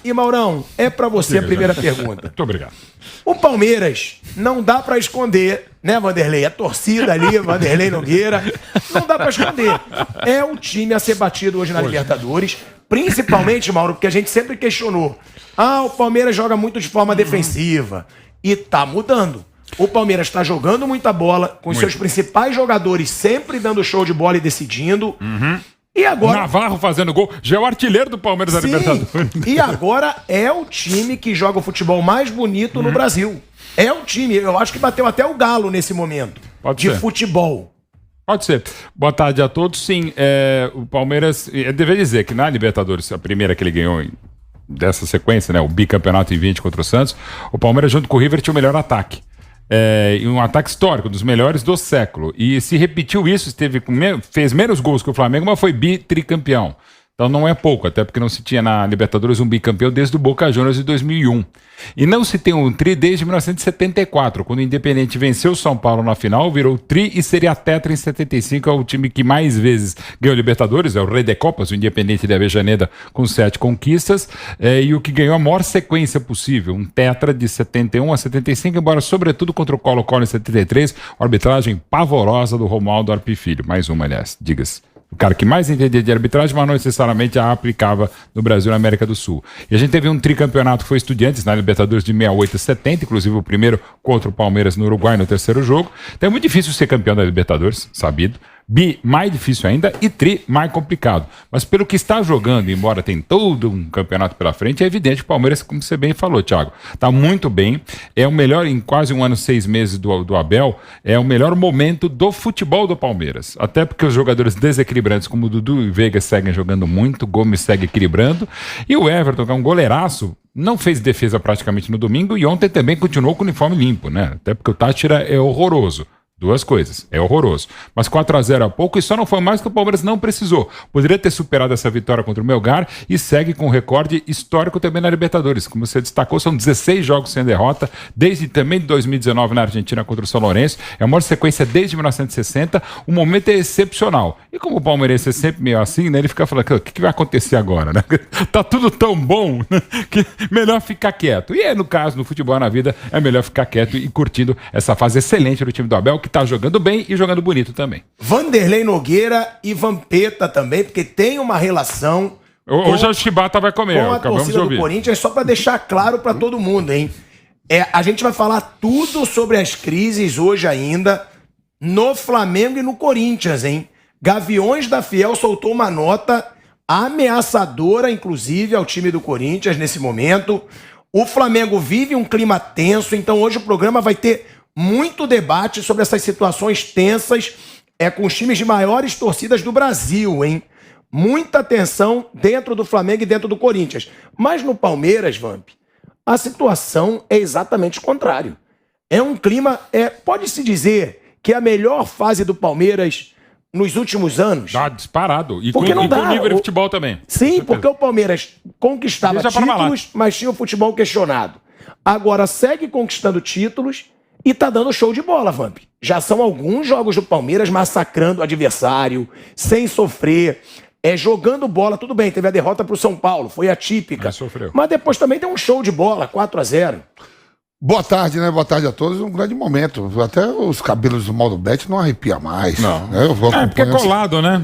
E Maurão, é pra você a primeira pergunta. Muito obrigado. O Palmeiras não dá pra esconder, né, Vanderlei? A torcida ali, Vanderlei Nogueira, não dá pra esconder. É o time a ser batido hoje na Libertadores, principalmente, Mauro, porque a gente sempre questionou. O Palmeiras joga muito de forma defensiva. E tá mudando. O Palmeiras tá jogando muita bola, com seus principais jogadores sempre dando show de bola e decidindo. E agora... Navarro fazendo gol. Já é o artilheiro do Palmeiras da Libertadores. E agora é o time que joga o futebol mais bonito no Brasil. É o time. Eu acho que bateu até o Galo nesse momento. Pode de ser. futebol. Pode ser. Boa tarde a todos. Sim, o Palmeiras... Eu deveria dizer que na Libertadores, a primeira que ele ganhou dessa sequência, né, o bicampeonato em 20 contra o Santos, o Palmeiras junto com o River tinha o melhor ataque. E um ataque histórico, dos melhores do século. E se repetiu isso, fez menos gols que o Flamengo, mas foi tricampeão. Então não é pouco, até porque não se tinha na Libertadores um bicampeão desde o Boca Juniors de 2001. E não se tem um tri desde 1974, quando o Independiente venceu o São Paulo na final, virou tri e seria tetra em 75, é o time que mais vezes ganhou Libertadores, é o Rei de Copas, o Independiente de Avejaneda com 7 conquistas, e o que ganhou a maior sequência possível, um tetra de 71 a 75, embora sobretudo contra o Colo-Colo em 73, arbitragem pavorosa do Romualdo Arpi Filho, mais uma, aliás, diga-se. O cara que mais entendia de arbitragem, mas não necessariamente a aplicava no Brasil e na América do Sul. E a gente teve um tricampeonato que foi Estudiantes na Libertadores de 68 e 70, inclusive o primeiro contra o Palmeiras no Uruguai no terceiro jogo. Então é muito difícil ser campeão da Libertadores, sabido. Bi, mais difícil ainda, e tri, mais complicado. Mas pelo que está jogando, embora tem todo um campeonato pela frente, é evidente que o Palmeiras, como você bem falou, Thiago, está muito bem. É o melhor, em quase 1 ano e 6 meses do Abel, é o melhor momento do futebol do Palmeiras. Até porque os jogadores desequilibrantes, como o Dudu e Veiga, seguem jogando muito, Gomes segue equilibrando, e o Everton, que é um goleiraço, não fez defesa praticamente no domingo, e ontem também continuou com o uniforme limpo, né? Até porque o Táchira é horroroso. Duas coisas, é horroroso. Mas 4-0 há pouco e só não foi mais que o Palmeiras não precisou. Poderia ter superado essa vitória contra o Melgar e segue com um recorde histórico também na Libertadores. Como você destacou, são 16 jogos sem derrota, desde também de 2019 na Argentina contra o São Lourenço. É a maior sequência desde 1960. O momento é excepcional. E como o palmeirense é sempre meio assim, né, ele fica falando, o que vai acontecer agora? Né? Tá tudo tão bom, né, que melhor ficar quieto. E no caso, no futebol, na vida, é melhor ficar quieto e curtindo essa fase excelente do time do Abel, que tá jogando bem e jogando bonito também. Vanderlei Nogueira e Vampeta também, porque tem uma relação hoje a Chibata vai comer, com a acabamos de torcida ouvir. do Corinthians, só para deixar claro para todo mundo, hein? A gente vai falar tudo sobre as crises hoje ainda no Flamengo e no Corinthians, hein? Gaviões da Fiel soltou uma nota ameaçadora, inclusive, ao time do Corinthians nesse momento. O Flamengo vive um clima tenso, então hoje o programa vai ter muito debate sobre essas situações tensas com os times de maiores torcidas do Brasil, hein? Muita tensão dentro do Flamengo e dentro do Corinthians. Mas no Palmeiras, Vamp, a situação é exatamente o contrário. É um clima, pode-se dizer que é a melhor fase do Palmeiras nos últimos anos. Dá disparado. E porque não dá. Com nível de futebol também. Sim, porque o Palmeiras conquistava títulos, mas tinha o futebol questionado. Agora segue conquistando títulos e tá dando show de bola, Vamp. Já são alguns jogos do Palmeiras massacrando o adversário, sem sofrer, jogando bola. Tudo bem, teve a derrota pro São Paulo, foi atípica. Mas depois também deu um show de bola, 4-0. Boa tarde, né? Boa tarde a todos. Um grande momento. Até os cabelos do Mauro Betti não arrepia mais. Não. Porque é colado, né?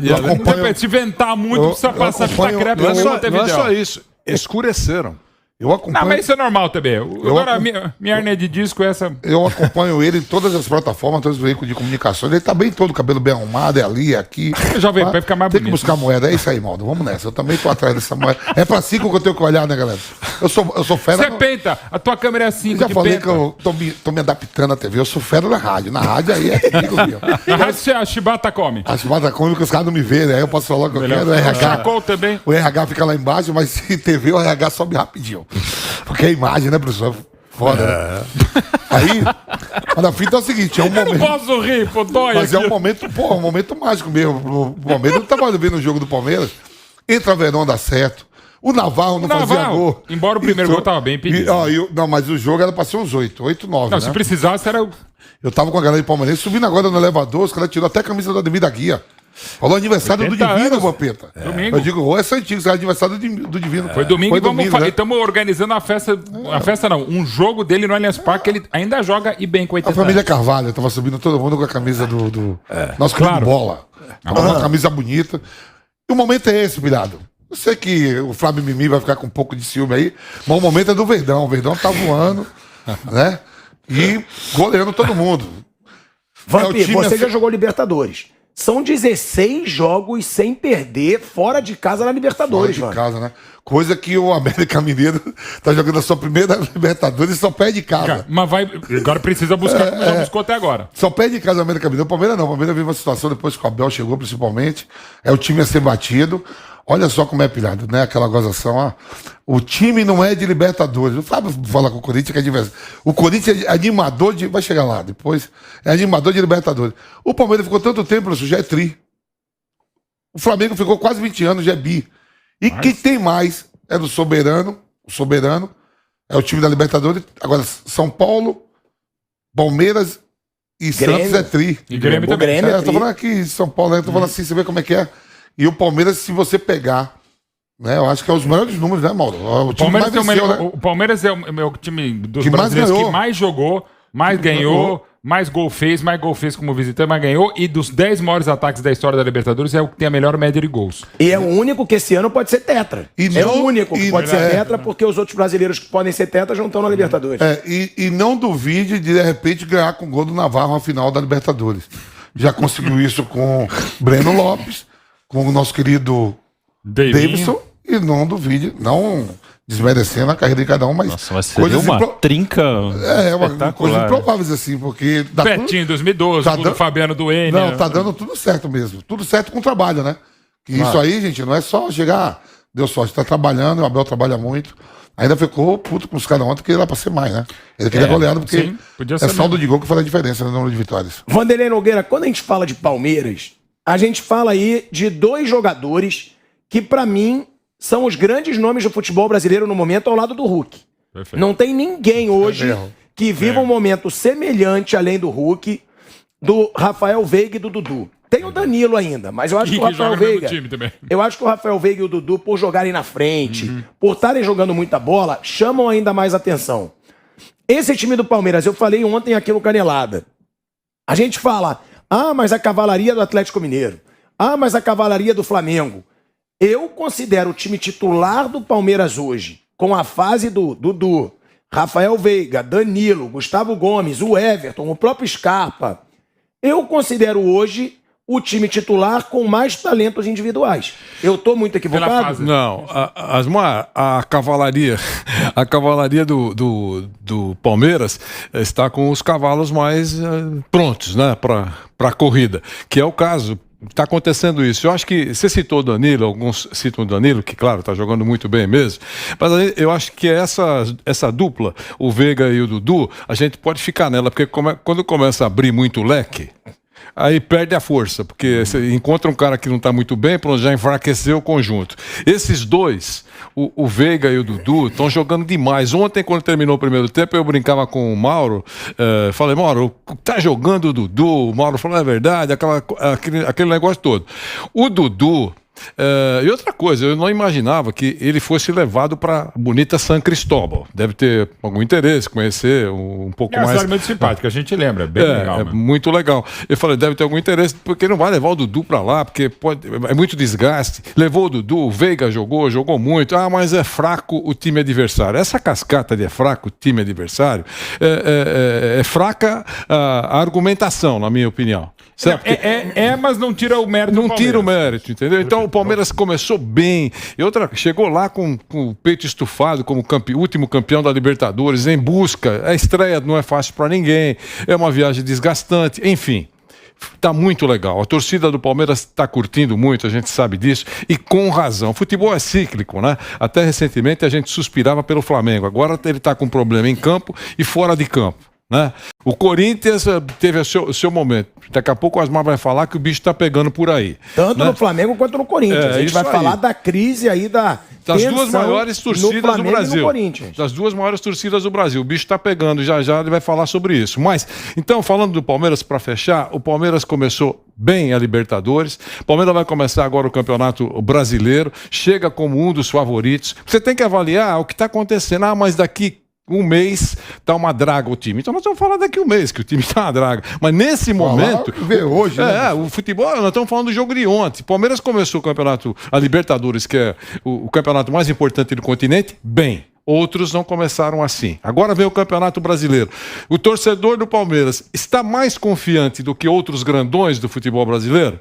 Se ventar muito, precisa passar fita crepe. Não é só isso. Escureceram. Eu acompanho... Não, mas isso é normal também. Agora, minha hernia de disco é essa... Eu acompanho ele em todas as plataformas, todos os veículos de comunicação. Ele tá bem todo, cabelo bem arrumado, é ali, é aqui. Jovem Pan ficar mais bonito. Tem que buscar moeda. É isso aí, Maldo. Vamos nessa. Eu também tô atrás dessa moeda. É pra 5 que eu tenho que olhar, né, galera? Eu sou fera... Você penta. A tua câmera é 5 de já falei penta. que eu tô me adaptando à TV. Eu sou fera na rádio. Na rádio aí é comigo, meu. Na rádio a Chibata come. A Chibata come porque os caras não me veem, né? Aí eu posso falar o que eu quero. O RH... também. O RH fica lá embaixo, mas se TV, o RH sobe rapidinho. Porque a imagem, né, professor? Foda, né? Aí, mas a fita é o seguinte, é um momento... Eu não posso rir, pô, dói. Mas é um momento, um momento mágico mesmo. O Palmeiras, eu tava vendo o jogo do Palmeiras, entra Verón, dá certo. O Navarro não fazia gol. Embora o primeiro gol tava bem pedido. Não, mas o jogo era pra ser uns 8, 9, não, né? Se precisasse, era... Eu tava com a galera de Palmeiras subindo agora no elevador, os caras tirou até a camisa da devida guia. Falou aniversário do 80 Divino, anos. Vampeta. Domingo. Eu digo, ô, é antigo, é aniversário do Divino. Foi domingo Foi e vamos domingo, né? estamos organizando a festa. A festa não, um jogo dele no Allianz Parque que ele ainda joga e bem com 80 A família anos. Carvalho, tava subindo todo mundo com a camisa do nosso querido Claro. Bola. Tava uma camisa bonita. E o momento é esse, virado. Eu sei que o Flávio Mimi vai ficar com um pouco de ciúme aí, mas o momento é do Verdão. O Verdão tá voando, né? E goleando todo mundo. Vampir, É o time você assim- já jogou Libertadores. São 16 jogos sem perder fora de casa na Fora Libertadores, de mano. casa, né? Coisa que o América Mineiro tá jogando a sua primeira Libertadores e só perde de casa. Mas agora precisa buscar como já buscou até agora. Só perde de casa o América Mineiro. O Palmeiras não. O Palmeiras vive uma situação depois que o Abel chegou, principalmente. É o time a ser batido. Olha só como é pilhado, né? Aquela gozação. Ah, o time não é de Libertadores. O Fábio fala com o Corinthians que é diverso. O Corinthians é animador de... Vai chegar lá depois. É animador de Libertadores. O Palmeiras ficou tanto tempo, isso já é tri. O Flamengo ficou quase 20 anos, já é bi. E quem tem mais é do Soberano. O Soberano é o time da Libertadores. Agora, São Paulo, Palmeiras e Grêmio. Santos é tri. E Grêmio O também. Grêmio é Eu tô tri. falando aqui São Paulo, né? Eu tô falando assim, você vê como é que é. E o Palmeiras, se você pegar, né? Eu acho que é os melhores números, né, Mauro? O time mais venceu, né? O Palmeiras é o meu time dos Que mais brasileiros ganhou. que mais jogou, mais ganhou, mais gol fez como visitante, mais ganhou. E dos 10 maiores ataques da história da Libertadores é o que tem a melhor média de gols. E é o único que esse ano pode ser tetra. E É não- o único que e- pode ser é. tetra, porque os outros brasileiros que podem ser tetras não estão na Libertadores. É, e não duvide de repente ganhar com o gol do Navarro na final da Libertadores. Já conseguiu isso com Breno Lopes, com o nosso querido Davidson, e não duvide, não desmerecendo a carreira de cada um, mas Nossa, mas seria uma impro- trinca uma espetacular. coisas improváveis assim, porque dá tudo- Betinho 2012, Tá gol do dando- Fabiano Duene. Não, tá dando tudo certo mesmo. Tudo certo com o trabalho, né? Que isso aí, gente, não é só chegar, deu sorte, tá trabalhando, o Abel trabalha muito. Ainda ficou puto com os caras ontem, que era pra ser mais, né? Ele queria goleado, porque sim, podia é ser saldo mesmo. de gol que faz a diferença no número de vitórias. Vanderlei Nogueira, quando a gente fala de Palmeiras, a gente fala aí de dois jogadores que, pra mim, são os grandes nomes do futebol brasileiro no momento ao lado do Hulk. Perfeito. Não tem ninguém hoje mesmo. que viva um momento semelhante, além do Hulk, do Rafael Veiga e do Dudu. Tem o Danilo ainda, mas eu acho que o Que joga Rafael no mesmo Veiga. time também. Eu acho que o Rafael Veiga e o Dudu, por jogarem na frente, por estarem jogando muita bola, chamam ainda mais atenção. Esse time do Palmeiras, eu falei ontem aqui no Canelada. A gente fala, mas a cavalaria do Atlético Mineiro. Mas a cavalaria do Flamengo. Eu considero o time titular do Palmeiras hoje, com a fase do Dudu, Rafael Veiga, Danilo, Gustavo Gomes, o Everton, o próprio Scarpa. Eu considero hoje o time titular com mais talentos individuais. Eu tô muito Pela equivocado? fase. Não, Asmar, a cavalaria do Palmeiras está com os cavalos mais prontos, né, para a corrida, que é o caso. Está acontecendo isso. Eu acho que você citou o Danilo, alguns citam o Danilo, que, claro, está jogando muito bem mesmo. Mas aí eu acho que essa dupla, o Veiga e o Dudu, a gente pode ficar nela, porque quando começa a abrir muito o leque, aí perde a força, porque você encontra um cara que não está muito bem, pronto, já enfraqueceu o conjunto. Esses dois, o Veiga e o Dudu, estão jogando demais. Ontem, quando terminou o primeiro tempo, eu brincava com o Mauro, falei, Mauro, tá jogando o Dudu? O Mauro falou, é verdade, aquele negócio todo. O Dudu... e outra coisa, eu não imaginava que ele fosse levado para bonita San Cristóbal. Deve ter algum interesse, conhecer um pouco É uma mais. história muito simpática, a gente lembra, bem legal. É mesmo. muito legal. Eu falei, deve ter algum interesse, porque não vai levar o Dudu pra lá, porque é muito desgaste. Levou o Dudu, o Veiga jogou muito. Mas é fraco o time adversário. Essa cascata de é fraco o time adversário é fraca a argumentação, na minha opinião. Certo? Mas não tira o mérito do Não tira o Palmeiras. mérito, entendeu? Então o Palmeiras começou bem. E outra, chegou lá com o peito estufado como último campeão da Libertadores, em busca. A estreia não é fácil para ninguém, é uma viagem desgastante, enfim. Tá muito legal. A torcida do Palmeiras está curtindo muito, a gente sabe disso, e com razão. Futebol é cíclico, né? Até recentemente a gente suspirava pelo Flamengo. Agora ele está com problema em campo e fora de campo. né? O Corinthians teve o seu momento. Daqui a pouco o Asmar vai falar que o bicho tá pegando por aí. Tanto né? no Flamengo quanto no Corinthians. A gente vai falar da crise aí das duas maiores torcidas do Brasil. Das duas maiores torcidas do Brasil. O bicho está pegando, já ele vai falar sobre isso. Mas, então, falando do Palmeiras, para fechar, o Palmeiras começou bem a Libertadores. O Palmeiras vai começar agora o Campeonato Brasileiro. Chega como um dos favoritos. Você tem que avaliar o que está acontecendo. Mas daqui um mês tá uma draga o time. Então nós vamos falar daqui um mês que o time tá uma draga. Mas nesse momento... Vê hoje, né? O futebol, nós estamos falando do jogo de ontem. Palmeiras começou o campeonato, a Libertadores, que é o campeonato mais importante do continente, bem. Outros não começaram assim. Agora vem o Campeonato Brasileiro. O torcedor do Palmeiras está mais confiante do que outros grandões do futebol brasileiro?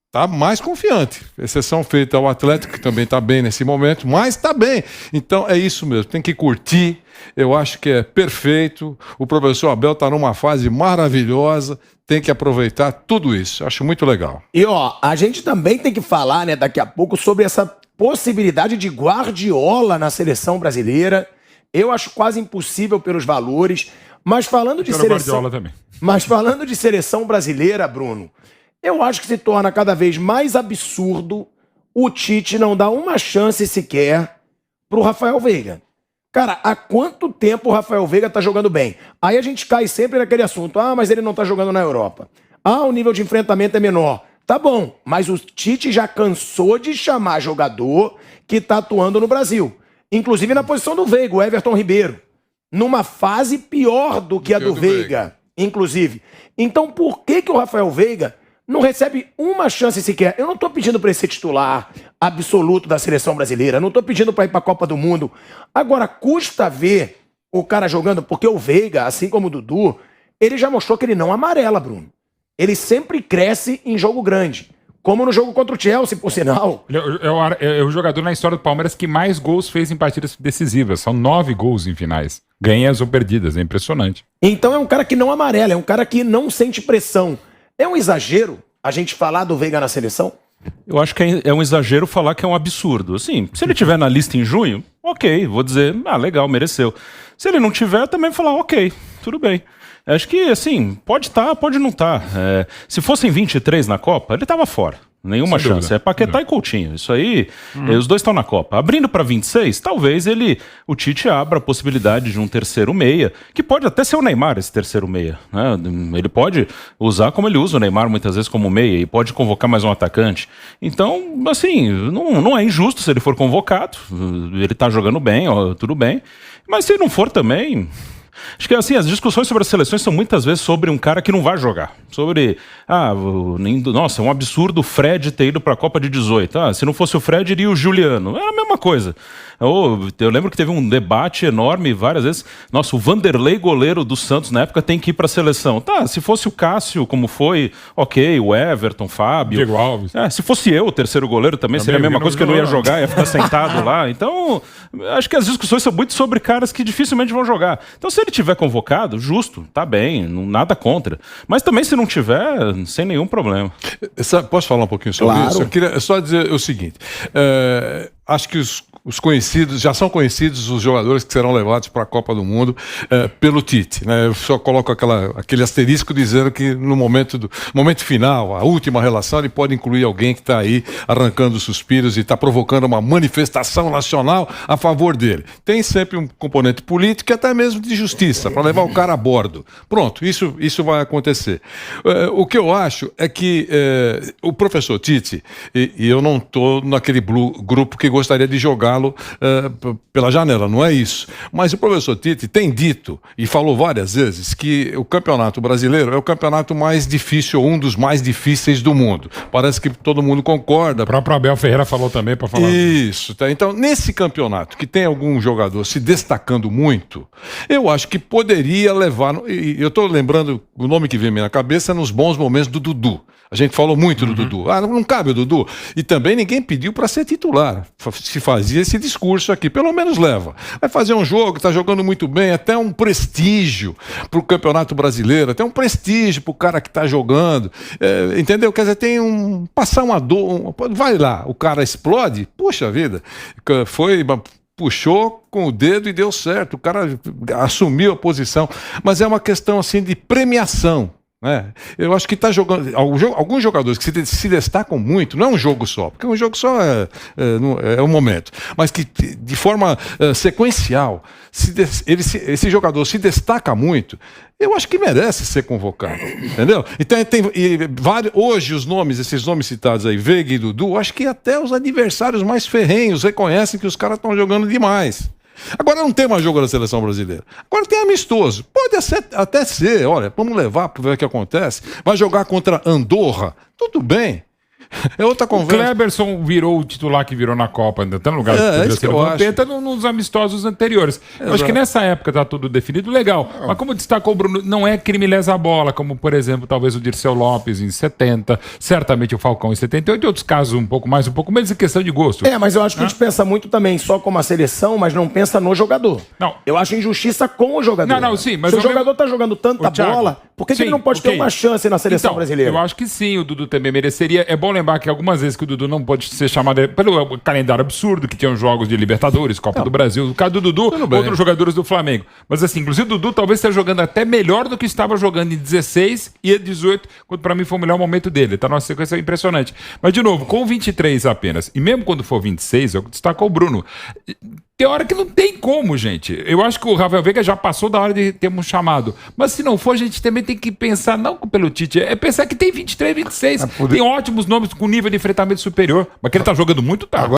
Está mais confiante. Exceção feita ao Atlético, que também está bem nesse momento, mas está bem. Então é isso mesmo, tem que curtir. Eu acho que é perfeito. O professor Abel está numa fase maravilhosa, tem que aproveitar tudo isso. Acho muito legal. E a gente também tem que falar, né, daqui a pouco sobre essa possibilidade de Guardiola na seleção brasileira. Eu acho quase impossível pelos valores. Mas falando de seleção, Guardiola também. Mas falando de seleção brasileira, Bruno, eu acho que se torna cada vez mais absurdo o Tite não dar uma chance sequer pro Rafael Veiga. Cara, há quanto tempo o Rafael Veiga tá jogando bem? Aí a gente cai sempre naquele assunto. Mas ele não tá jogando na Europa. O nível de enfrentamento é menor. Tá bom, mas o Tite já cansou de chamar jogador que tá atuando no Brasil. Inclusive na posição do Veiga, o Everton Ribeiro. Numa fase pior do que a do Veiga, inclusive. Então por que o Rafael Veiga não recebe uma chance sequer? Eu não tô pedindo para ele ser titular absoluto da seleção brasileira, não tô pedindo para ir para a Copa do Mundo. Agora, custa ver o cara jogando, porque o Veiga, assim como o Dudu, ele já mostrou que ele não amarela, Bruno. Ele sempre cresce em jogo grande. Como no jogo contra o Chelsea, por sinal. É o jogador na história do Palmeiras que mais gols fez em partidas decisivas. São 9 gols em finais. Ganhas ou perdidas, é impressionante. Então é um cara que não amarela, é um cara que não sente pressão. É um exagero a gente falar do Veiga na seleção? Eu acho que é um exagero falar que é um absurdo. Assim, se ele tiver na lista em junho, ok, vou dizer, legal, mereceu. Se ele não tiver, também vou falar, ok, tudo bem. Acho que, assim, pode estar, pode não estar. Se fossem 23 na Copa, ele estava fora. Nenhuma Sem chance. dúvida. É Paquetá e Coutinho. Isso aí, os dois estão na Copa. Abrindo para 26, talvez o Tite abra a possibilidade de um terceiro meia, que pode até ser o Neymar, esse terceiro meia. Né? Ele pode usar como ele usa o Neymar muitas vezes como meia e pode convocar mais um atacante. Então, assim, não é injusto se ele for convocado. Ele tá jogando bem, tudo bem. Mas se não for também... Acho que assim, as discussões sobre as seleções são muitas vezes sobre um cara que não vai jogar. Sobre, nossa, é um absurdo o Fred ter ido para a Copa de 18. Se não fosse o Fred, iria o Juliano. É a mesma coisa. Eu lembro que teve um debate enorme várias vezes. Nossa, o Vanderlei, goleiro do Santos na época, tem que ir para a seleção. Se fosse o Cássio, como foi, ok, o Everton, Fábio. Diego Alves. Se fosse eu, o terceiro goleiro, também seria a mesma coisa, que eu não ia jogar, ia ficar sentado lá. Então, acho que as discussões são muito sobre caras que dificilmente vão jogar. Então, se ele tiver convocado, justo, tá bem, nada contra. Mas também se não tiver, sem nenhum problema. Posso falar um pouquinho sobre isso? Eu queria só dizer o seguinte, acho que os conhecidos, já são conhecidos os jogadores que serão levados para a Copa do Mundo pelo Tite, né? Eu só coloco aquele asterisco dizendo que no momento final, a última relação, ele pode incluir alguém que está aí arrancando suspiros e está provocando uma manifestação nacional a favor dele. Tem sempre um componente político e até mesmo de justiça, para levar o cara a bordo. Pronto, isso vai acontecer. O que eu acho é que o professor Tite, e eu não estou naquele grupo que gostaria de jogá-lo pela janela, não é isso. Mas o professor Tite tem dito, e falou várias vezes, que o campeonato brasileiro é o campeonato mais difícil, ou um dos mais difíceis do mundo. Parece que todo mundo concorda. O próprio Abel Ferreira falou também para falar. Isso, tá? Então, nesse campeonato, que tem algum jogador se destacando muito, eu acho que poderia levar, e eu estou lembrando, o nome que vem na cabeça, nos bons momentos do Dudu. A gente falou muito do Dudu. Não cabe o Dudu. E também ninguém pediu para ser titular. Se fazia esse discurso aqui. Pelo menos leva. Vai fazer um jogo, está jogando muito bem, até um prestígio para o Campeonato Brasileiro, até um prestígio para o cara que está jogando. Entendeu? Quer dizer, passar uma dor. Vai lá, o cara explode. Puxa vida. Foi puxou com o dedo e deu certo. O cara assumiu a posição. Mas é uma questão assim de premiação. Eu acho que está jogando. Alguns jogadores que se destacam muito, não é um jogo só, porque um jogo só é um momento, mas que de forma sequencial, esse jogador se destaca muito, eu acho que merece ser convocado, entendeu? Então hoje esses nomes citados aí, Veiga e Dudu, acho que até os adversários mais ferrenhos reconhecem que os caras estão jogando demais. Agora não tem mais jogo da seleção brasileira. Agora tem amistoso. Pode até ser, olha, vamos levar para ver o que acontece. Vai jogar contra Andorra. Tudo bem. É outra conversa. O Kleberson virou o titular que virou na Copa, ainda tá no lugar isso que eu acho. Nos amistosos anteriores. Eu acho que nessa época tá tudo definido, legal. Mas como destacou o Bruno, não é crime lesa bola, como por exemplo, talvez o Dirceu Lopes em 70, certamente o Falcão em 78 e outros casos um pouco mais, um pouco menos em questão de gosto. Mas eu acho que a gente pensa muito também só como a seleção, mas não pensa no jogador. Não. Eu acho injustiça com o jogador. Não, sim, mas se o jogador tá jogando tanta bola, por que ele não pode ter uma chance na seleção brasileira? Eu acho que sim, o Dudu também mereceria. É bom lembrar que algumas vezes que o Dudu não pode ser chamado pelo calendário absurdo que tinham jogos de Libertadores, Copa do Brasil, no caso do Dudu, outros jogadores do Flamengo. Mas assim, inclusive o Dudu talvez esteja jogando até melhor do que estava jogando em 16 e 18, quando pra mim foi o melhor momento dele. Tá numa sequência impressionante. Mas de novo, com 23 apenas, e mesmo quando for 26, é o que destacou o Bruno. Tem hora que não tem como, gente. Eu acho que o Rafael Veiga já passou da hora de ter um chamado. Mas se não for, a gente também tem que pensar, não pelo Tite, é pensar que tem 23, 26. Tem ótimos nomes com nível de enfrentamento superior. Mas que ele tá jogando muito, tá.